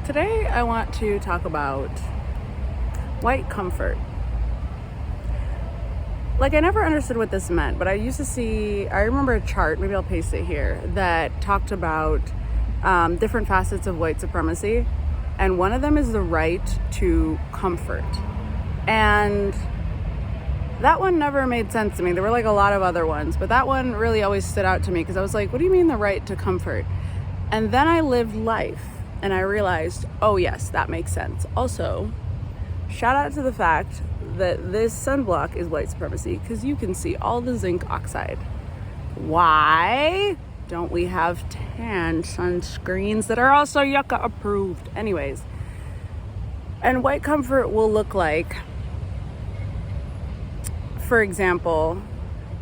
Today I want to talk about white comfort. Like, I never understood what this meant, but I remember a chart, maybe I'll paste it here, that talked about different facets of white supremacy. And one of them is the right to comfort. And that one never made sense to me. There were like a lot of other ones, but that one really always stood out to me because I was like, what do you mean the right to comfort? And then I lived life and I realized, oh yes, that makes sense. Also, shout out to the fact that this sunblock is white supremacy because you can see all the zinc oxide. Why don't we have tan sunscreens that are also yucca approved? Anyways, and white comfort will look like, for example,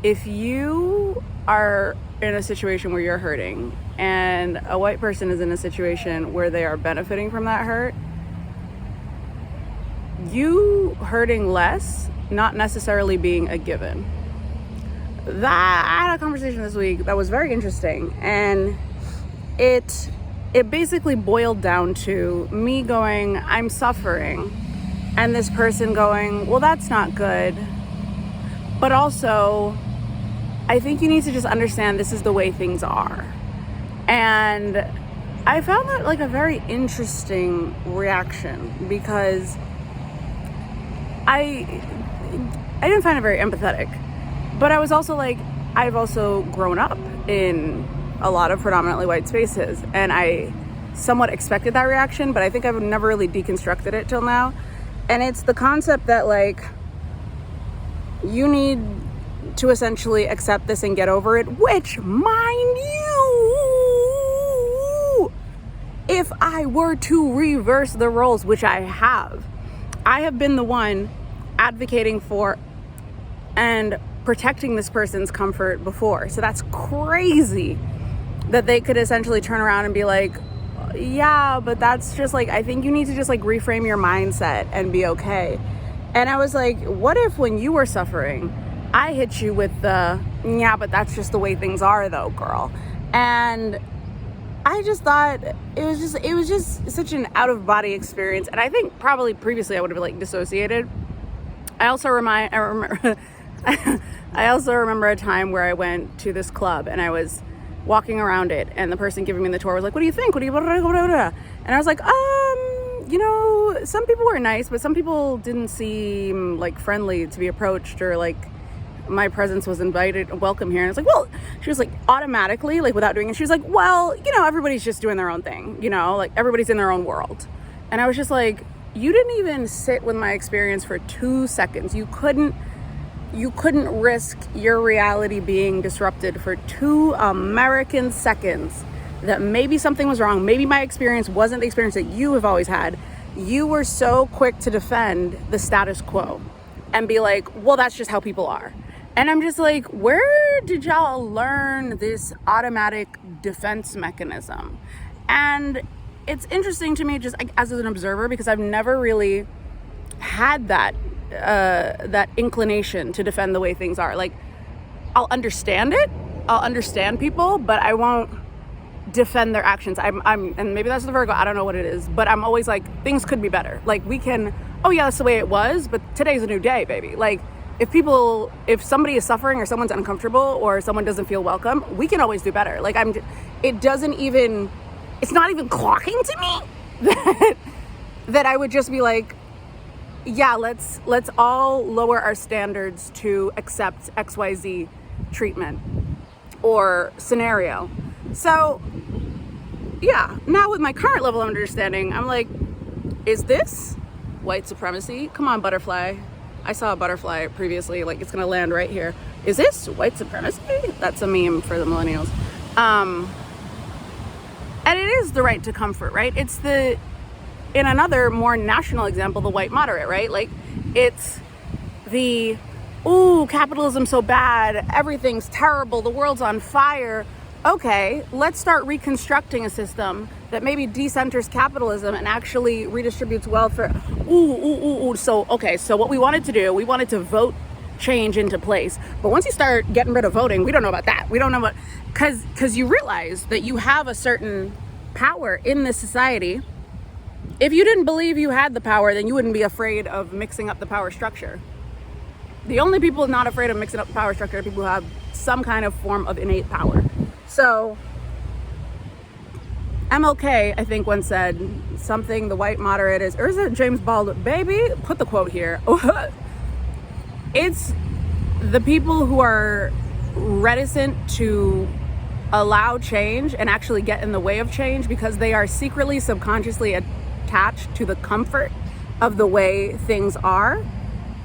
if you are in a situation where you're hurting and a white person is in a situation where they are benefiting from that hurt, you hurting less not necessarily being a given. I had a conversation this week that was very interesting, and it basically boiled down to me going, I'm suffering, and this person going, well, that's not good, but also I think you need to just understand this is the way things are. And I found that like a very interesting reaction because I didn't find it very empathetic, but I was also like, I've also grown up in a lot of predominantly white spaces, and I somewhat expected that reaction, but I think I've never really deconstructed it till now. And it's the concept that like, you need to essentially accept this and get over it, which, mind you, if I were to reverse the roles, which I have been the one advocating for and protecting this person's comfort before. So that's crazy that they could essentially turn around and be like, yeah, but that's just like, I think you need to just like reframe your mindset and be okay. And I was like, what if when you were suffering, I hit you with the, yeah, but that's just the way things are though, girl. And I just thought it was just such an out of body experience. And I think probably previously I would have like dissociated. I also remember a time where I went to this club and I was walking around it, and the person giving me the tour was like, what do you think? What do you, blah, blah, blah, blah, blah. And I was like, you know, some people were nice, but some people didn't seem like friendly to be approached, or like my presence was welcome here. And I was like, well, she was like automatically, like without doing it, she was like, well, you know, everybody's just doing their own thing, you know, like everybody's in their own world. And I was just like, you didn't even sit with my experience for 2 seconds. You couldn't risk your reality being disrupted for 2 American seconds that maybe something was wrong. Maybe my experience wasn't the experience that you have always had. You were so quick to defend the status quo and be like, well, that's just how people are. And I'm just like, where did y'all learn this automatic defense mechanism? And it's interesting to me just as an observer, because I've never really had that inclination to defend the way things are. Like, I'll understand it, I'll understand people, but I won't defend their actions. I'm and maybe that's the Virgo, I don't know what it is, but I'm always like, things could be better. Like, we can, oh yeah, that's the way it was, but today's a new day, baby. Like, if somebody is suffering or someone's uncomfortable or someone doesn't feel welcome, we can always do better. Like, it's not even clocking to me that I would just be like, yeah, let's all lower our standards to accept XYZ treatment or scenario. So yeah, now with my current level of understanding, I'm like, is this white supremacy? Come on, butterfly. I saw a butterfly previously, like it's gonna land right here. Is this white supremacy? That's a meme for the millennials. And it is the right to comfort, right? It's in another more national example, the white moderate, right? Like, it's the, ooh, capitalism's so bad, everything's terrible, the world's on fire. Okay, let's start reconstructing a system that maybe decenters capitalism and actually redistributes wealth for, So what we wanted to vote change into place. But once you start getting rid of voting, we don't know about that. We don't know what, because you realize that you have a certain power in this society If you didn't believe you had the power, then you wouldn't be afraid of mixing up the power structure. The only people not afraid of mixing up the power structure are people who have some kind of form of innate power. So MLK, I think, once said something, the white moderate is, or is it James Baldwin? Baby, put the quote here. It's the people who are reticent to allow change and actually get in the way of change because they are secretly, subconsciously attached to the comfort of the way things are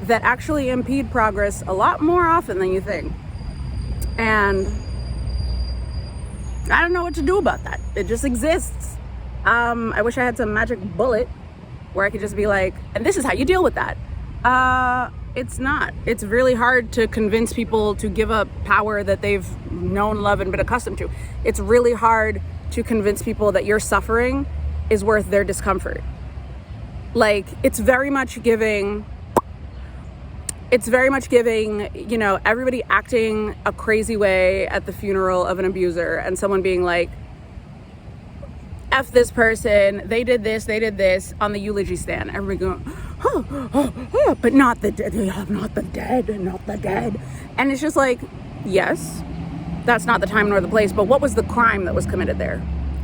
that actually impede progress a lot more often than you think. And I don't know what to do about that. It just exists. I wish I had some magic bullet where I could just be like, and this is how you deal with that. It's not. It's really hard to convince people to give up power that they've known, loved, and been accustomed to. It's really hard to convince people that your suffering is worth their discomfort. Like, it's very much giving, you know, everybody acting a crazy way at the funeral of an abuser and someone being like, F this person, they did this on the eulogy stand. Everybody going, but not the dead, not the dead. And it's just like, yes, that's not the time nor the place, but what was the crime that was committed there?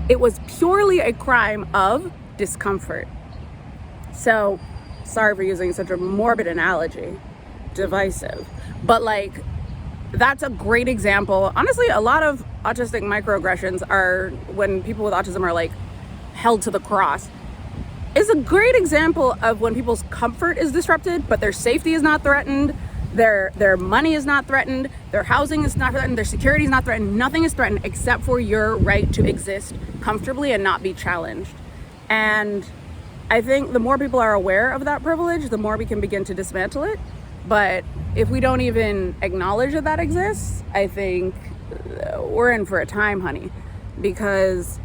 It was purely a crime of discomfort. So, sorry for using such a morbid analogy, divisive, but like, that's a great example. Honestly, a lot of autistic microaggressions are when people with autism are like held to the cross. Is a great example of when people's comfort is disrupted, but their safety is not threatened, their money is not threatened, their housing is not threatened, their security is not threatened, nothing is threatened except for your right to exist comfortably and not be challenged. And I think the more people are aware of that privilege, the more we can begin to dismantle it. But if we don't even acknowledge that that exists, I think we're in for a time, honey, because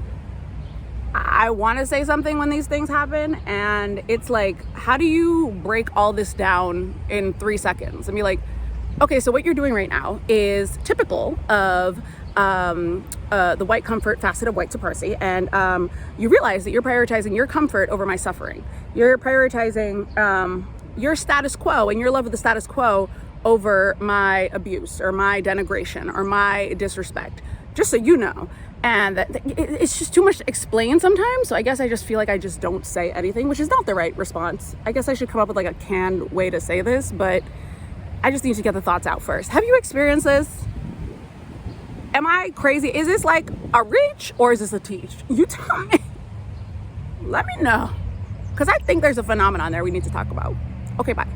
I want to say something when these things happen, and it's like, how do you break all this down in 3 seconds and be like, okay, so what you're doing right now is typical of the white comfort facet of white supremacy, and you realize that you're prioritizing your comfort over my suffering. You're prioritizing your status quo and your love of the status quo over my abuse or my denigration or my disrespect, just so you know. And it's just too much to explain sometimes, so I guess I just feel like I just don't say anything, which is not the right response. I guess I should come up with like a canned way to say this, but I just need to get the thoughts out first. Have you experienced this? Am I crazy? Is this like a reach or is this a teach? You tell me. Let me know, because I think there's a phenomenon there we need to talk about. Okay, bye.